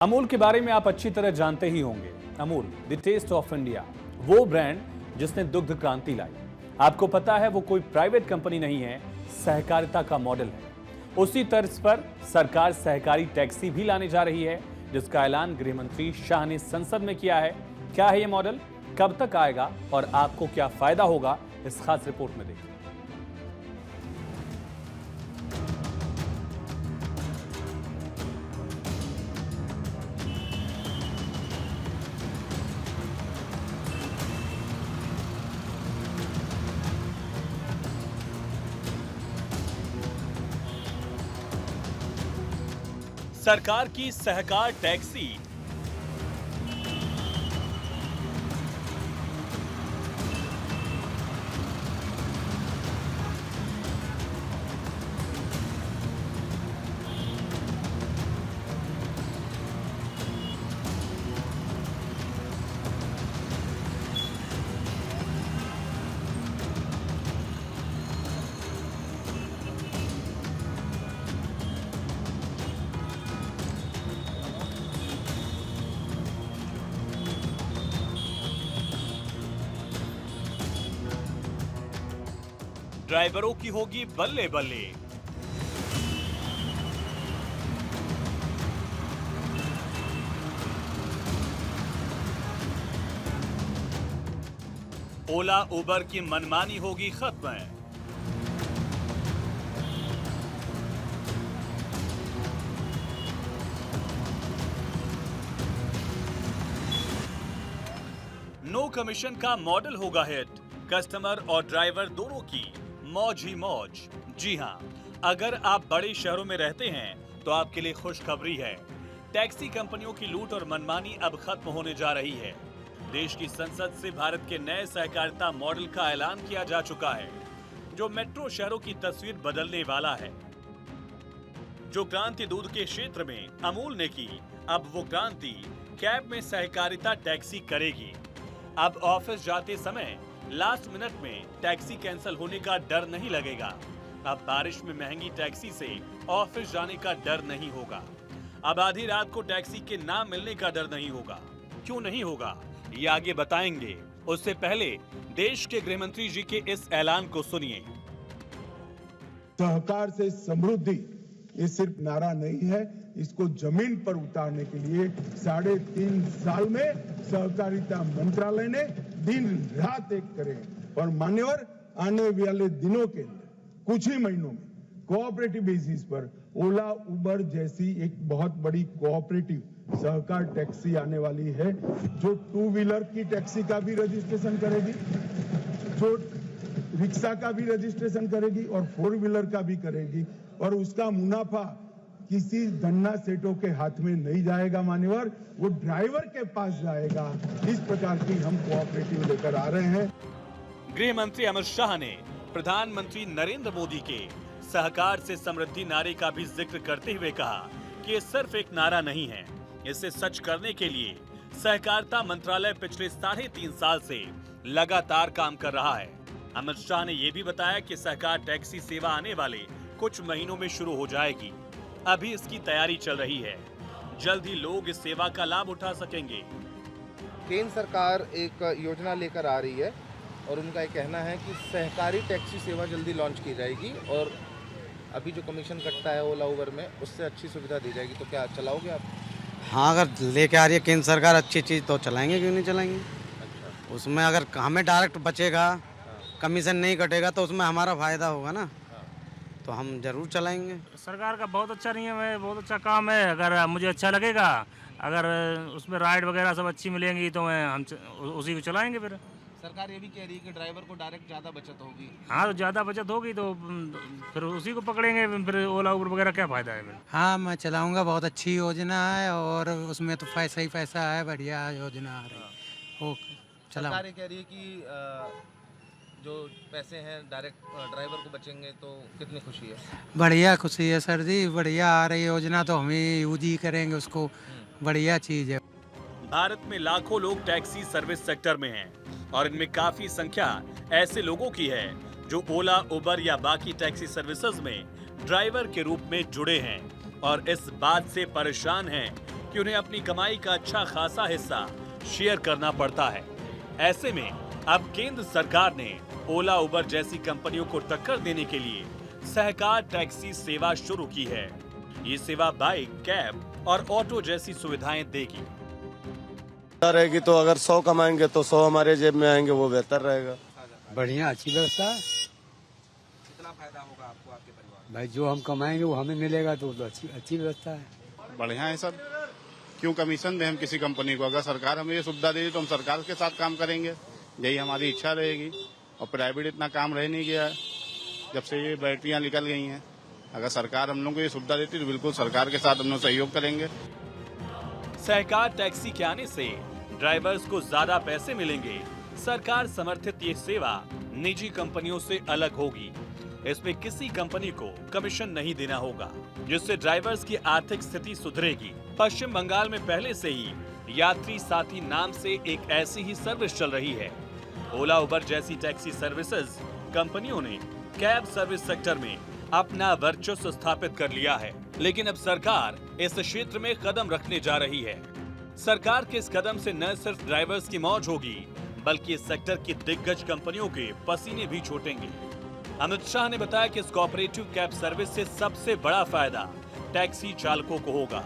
अमूल के बारे में आप अच्छी तरह जानते ही होंगे। Amul the taste of India, वो ब्रांड जिसने दुग्ध क्रांति लाई। आपको पता है वो कोई प्राइवेट कंपनी नहीं है, सहकारिता का मॉडल है। उसी तर्ज पर सरकार सहकारी टैक्सी भी लाने जा रही है, जिसका ऐलान गृह मंत्री शाह ने संसद में किया है। क्या है ये मॉडल, कब तक आएगा और आपको क्या फायदा होगा, इस खास रिपोर्ट में देखिए। सरकार की सहकार टैक्सी। ड्राइवरों की होगी बल्ले बल्ले। ओला उबर की मनमानी होगी खत्म। नो कमीशन का मॉडल होगा हिट। कस्टमर और ड्राइवर दोनों की मौज ही मौज। जी हां, अगर आप बड़े शहरों में रहते हैं तो आपके लिए खुशखबरी है। टैक्सी कंपनियों की लूट और मनमानी अब खत्म होने जा रही है। देश की संसद से भारत के नए सहकारिता मॉडल का ऐलान किया जा चुका है, जो मेट्रो शहरों की तस्वीर बदलने वाला है। जो क्रांति दूध के क्षेत्र में अमूल ने की, अब वो क्रांति कैब में सहकारिता टैक्सी करेगी। अब ऑफिस जाते समय लास्ट मिनट में टैक्सी कैंसिल होने का डर नहीं लगेगा। अब बारिश में महंगी टैक्सी से ऑफिस जाने का डर नहीं होगा। अब आधी रात को टैक्सी के ना मिलने का डर नहीं होगा। क्यों नहीं होगा, ये आगे बताएंगे। उससे पहले देश के गृह मंत्री जी के इस ऐलान को सुनिए। सहकार से समृद्धि ये सिर्फ नारा नहीं है, इसको जमीन पर उतारने के लिए 3.5 साल में सहकारिता मंत्रालय ने दिन रात एक करे। और मान्यवर, आने वाले दिनों के अंदर कुछ ही महीनों में कोऑपरेटिव बेसिस पर ओला उबर जैसी एक बहुत बड़ी कोऑपरेटिव सहकार टैक्सी आने वाली है, जो 2 व्हीलर की टैक्सी का भी रजिस्ट्रेशन करेगी, जो रिक्शा का भी रजिस्ट्रेशन करेगी और 4 व्हीलर का भी करेगी। और उसका मुनाफा किसी धन्ना सेठों के हाथ में नहीं जाएगा मान्यवर, वो ड्राइवर के पास जाएगा। इस प्रकार की हम कोऑपरेटिव लेकर आ रहे हैं। गृह मंत्री अमित शाह ने प्रधानमंत्री नरेंद्र मोदी के सहकार से समृद्धि नारे का भी जिक्र करते हुए कहा कि ये सिर्फ एक नारा नहीं है, इसे सच करने के लिए सहकारिता मंत्रालय पिछले 3.5 साल से लगातार काम कर रहा है। अमित शाह ने ये भी बताया कि सहकार टैक्सी सेवा आने वाले कुछ महीनों में शुरू हो जाएगी। अभी इसकी तैयारी चल रही है, जल्द ही लोग इस सेवा का लाभ उठा सकेंगे। केंद्र सरकार एक योजना लेकर आ रही है और उनका एक कहना है कि सहकारी टैक्सी सेवा जल्दी लॉन्च की जाएगी और अभी जो कमीशन कटता है ओला उबर में, उससे अच्छी सुविधा दी जाएगी। तो क्या चलाओगे आप? हाँ, अगर लेके आ रही है केंद्र सरकार अच्छी चीज़ तो चलाएंगे, क्यों नहीं चलाएंगे। अच्छा। उसमें अगर हमें डायरेक्ट बचेगा, कमीशन नहीं कटेगा, तो उसमें हमारा फायदा होगा ना, तो हम जरूर चलाएंगे। सरकार का बहुत अच्छा नियम है, बहुत अच्छा काम है। अगर मुझे अच्छा लगेगा, अगर उसमें राइड वगैरह सब अच्छी मिलेंगी तो हम उसी को चलाएंगे। फिर सरकार ये भी कह रही है कि ड्राइवर को डायरेक्ट ज़्यादा बचत होगी। हाँ, तो ज़्यादा बचत होगी तो फिर उसी को पकड़ेंगे। फिर ओला उबर वगैरह क्या फ़ायदा है फिर? हाँ, मैं चलाऊंगा, बहुत अच्छी योजना है और उसमें तो पैसा ही पैसा है, बढ़िया योजना आ रही। वो चलाऊं। सरकार ये कह रही है कि जो पैसे हैं डायरेक्ट ड्राइवर को बचेंगे, तो कितनी खुशी है। बढ़िया खुशी है सर जी, बढ़िया आ रही योजना, तो हमें यूज ही करेंगे उसको, बढ़िया चीज़ है। भारत में लाखों लोग टैक्सी सर्विस सेक्टर में हैं और इनमें काफी संख्या ऐसे लोगों की है जो ओला, उबर या बाकी टैक्सी सर्विसेज में ड्राइवर के रूप में जुड़े हैं और इस बात से परेशान हैं कि उन्हें अपनी कमाई का अच्छा खासा हिस्सा शेयर करना पड़ता है। ऐसे में अब केंद्र सरकार ने ओला उबर जैसी कंपनियों को टक्कर देने के लिए सहकार टैक्सी सेवा शुरू की है। ये सेवा बाइक, कैब और ऑटो जैसी सुविधाएं देगी। रहेगी तो अगर 100 कमाएंगे तो 100 हमारे जेब में आएंगे, वो बेहतर रहेगा। बढ़िया, अच्छी व्यवस्था है। कितना फायदा होगा आपको, आपके परिवार? भाई जो हम कमाएंगे वो हमें मिलेगा, तो अच्छी व्यवस्था है। बढ़िया है सर। क्यों कमीशन दें हम किसी कंपनी को? अगर सरकार हमें ये सुविधा दे दी तो हम सरकार के साथ काम करेंगे, यही हमारी इच्छा रहेगी। और प्राइवेट इतना काम रह नहीं गया है जब से ये बैटरियां निकल गई हैं। अगर सरकार हम लोग को ये सुविधा देती तो बिल्कुल सरकार के साथ हम लोग सहयोग करेंगे। सहकार टैक्सी के आने से ड्राइवर्स को ज्यादा पैसे मिलेंगे। सरकार समर्थित ये सेवा निजी कंपनियों से अलग होगी। इसमें किसी कंपनी को कमीशन नहीं देना होगा, जिससे ड्राइवर्स की आर्थिक स्थिति सुधरेगी। पश्चिम बंगाल में पहले से ही यात्री साथी नाम से एक ऐसी ही सर्विस चल रही है। ओला उबर जैसी टैक्सी सर्विसेज कंपनियों ने कैब सर्विस सेक्टर में अपना वर्चस्व स्थापित कर लिया है, लेकिन अब सरकार इस क्षेत्र में कदम रखने जा रही है। सरकार के इस कदम से न सिर्फ ड्राइवर्स की मौज होगी, बल्कि इस सेक्टर की दिग्गज कंपनियों के पसीने भी छूटेंगे। अमित शाह ने बताया कि इस कोऑपरेटिव कैब सर्विस से सबसे बड़ा फायदा टैक्सी चालकों को होगा।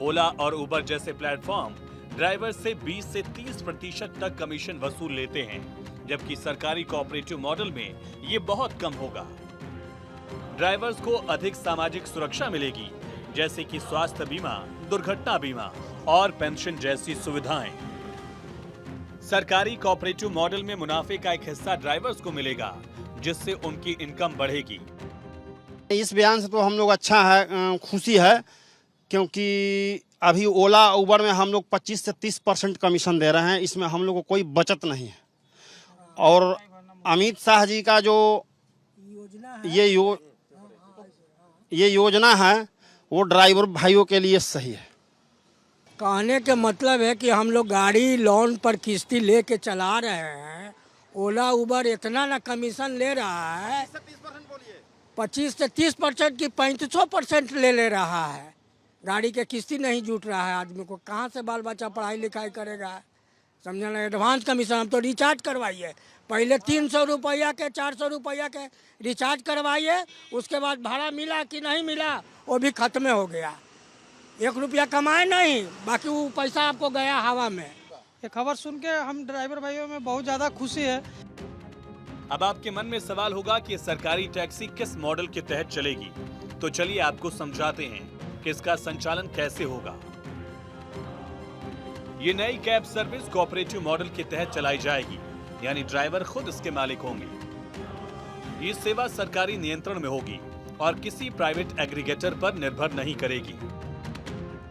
ओला और उबर जैसे प्लेटफॉर्म ड्राइवर से 20 से 30% तक कमीशन वसूल लेते हैं, जबकि सरकारी कोऑपरेटिव मॉडल में ये बहुत कम होगा। ड्राइवर्स को अधिक सामाजिक सुरक्षा मिलेगी, जैसे कि स्वास्थ्य बीमा, दुर्घटना बीमा और पेंशन जैसी सुविधाएं। सरकारी कोऑपरेटिव मॉडल में मुनाफे का एक हिस्सा ड्राइवर्स को मिलेगा, जिससे उनकी इनकम बढ़ेगी। इस बयान से तो हम लोग अच्छा है, खुशी है, क्योंकि अभी ओला उबर में हम लोग 25 से 30% कमीशन दे रहे हैं। इसमें हम लोग को कोई बचत नहीं है। और अमित शाह जी का जो ये योजना है वो ड्राइवर भाइयों के लिए सही है। कहने के मतलब है कि हम लोग गाड़ी लोन पर किस्ती लेके चला रहे हैं, ओला उबर इतना ना कमीशन ले रहा है, 25 से 30% की 35% ले रहा है। गाड़ी के किस्ती नहीं जुट रहा है, आदमी को कहाँ से बाल बच्चा पढ़ाई लिखाई करेगा? समझे ना? एडवांस कमीशन हम तो रिचार्ज करवाइए, पहले 300 रुपया के 400 रुपया के रिचार्ज करवाइए, उसके बाद भाड़ा मिला कि नहीं मिला वो भी खत्म हो गया। 1 रुपया कमाए नहीं, बाकी वो पैसा आपको गया हवा में। ये खबर सुन के हम ड्राइवर भाइयों में बहुत ज़्यादा खुशी है। अब आपके मन में सवाल होगा कि सरकारी टैक्सी किस मॉडल के तहत चलेगी, तो चलिए आपको समझाते हैं कि इसका संचालन कैसे होगा। ये नई कैब सर्विस कोऑपरेटिव मॉडल के तहत चलाई जाएगी, यानी ड्राइवर खुद इसके मालिक होंगे। ये सेवा सरकारी नियंत्रण में होगी और किसी प्राइवेट एग्रीगेटर पर निर्भर नहीं करेगी।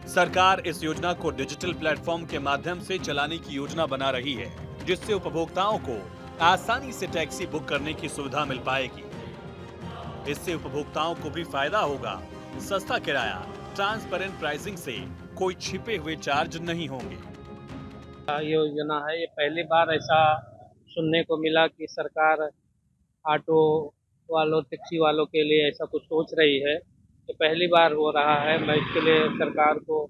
सरकार इस योजना को डिजिटल प्लेटफॉर्म के माध्यम से चलाने की योजना बना रही है, जिससे उपभोक्ताओं को आसानी से टैक्सी बुक करने की सुविधा मिल पाएगी। इससे उपभोक्ताओं को भी फायदा होगा। सस्ता किराया, ट्रांसपेरेंट प्राइसिंग से कोई छिपे हुए चार्ज नहीं होंगे। ये योजना है, ये पहली बार ऐसा सुनने को मिला कि सरकार ऑटो वालों, टैक्सी वालों के लिए ऐसा कुछ सोच रही है। ये पहली बार हो रहा है। मैं इसके लिए सरकार को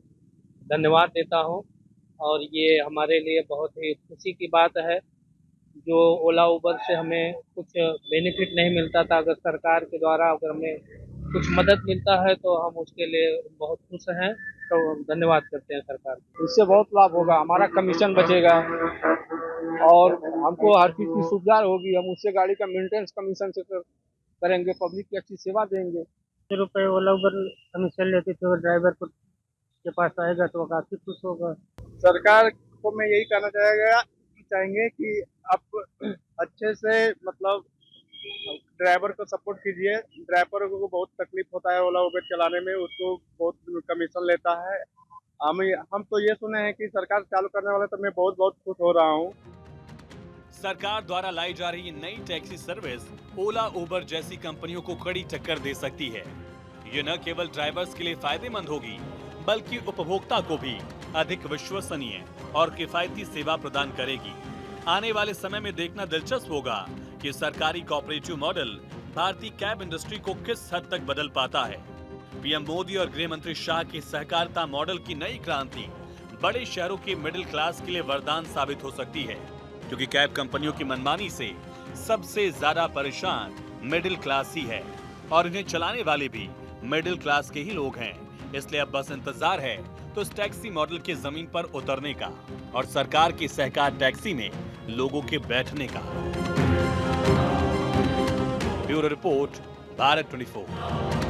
धन्यवाद देता हूं, और ये हमारे लिए बहुत ही खुशी की बात है। जो ओला उबर से हमें कुछ बेनिफिट नहीं मिलता था, अगर सरकार के द्वारा अगर हमें कुछ मदद मिलता है तो हम उसके लिए बहुत खुश हैं, तो धन्यवाद करते हैं सरकार को। इससे बहुत लाभ होगा, हमारा कमीशन बचेगा और हमको हर चीज़ की सुविधा होगी। हम उससे गाड़ी का मेंटेनेंस कमीशन से करेंगे, पब्लिक की अच्छी सेवा देंगे। 100 रुपये ओला उबर कमीशन लेते थे, ड्राइवर को के पास आएगा तो काफ़ी खुश होगा। सरकार को मैं यही कहना चाहेंगे कि आप अच्छे से मतलब ड्राइवर को सपोर्ट कीजिए। ड्राइवर को बहुत तकलीफ होता है ओला उबर चलाने में, उसको बहुत कमीशन लेता है। हम तो ये सुने हैं कि सरकार चालू करने वाला, तो मैं बहुत खुश हो रहा हूँ। सरकार द्वारा लाई जा रही नई टैक्सी सर्विस ओला उबर जैसी कंपनियों को कड़ी टक्कर दे सकती है। ये न केवल ड्राइवर्स के लिए फायदेमंद होगी, बल्कि उपभोक्ता को भी अधिक विश्वसनीय और किफायती सेवा प्रदान करेगी। आने वाले समय में देखना दिलचस्प होगा कि सरकारी कोऑपरेटिव मॉडल भारतीय कैब इंडस्ट्री को किस हद तक बदल पाता है। पीएम मोदी और गृह मंत्री शाह की सहकारिता मॉडल की नई क्रांति बड़े शहरों की मिडिल क्लास के लिए वरदान साबित हो सकती है, क्योंकि कैब कंपनियों की मनमानी से सबसे ज्यादा परेशान मिडिल क्लास ही है और इन्हें चलाने वाले भी मिडिल क्लास के ही लोग हैं। इसलिए अब बस इंतजार है तो इस टैक्सी मॉडल के जमीन पर उतरने का और सरकार की सहकार टैक्सी में लोगों के बैठने का। Bureau report, Bharat 24।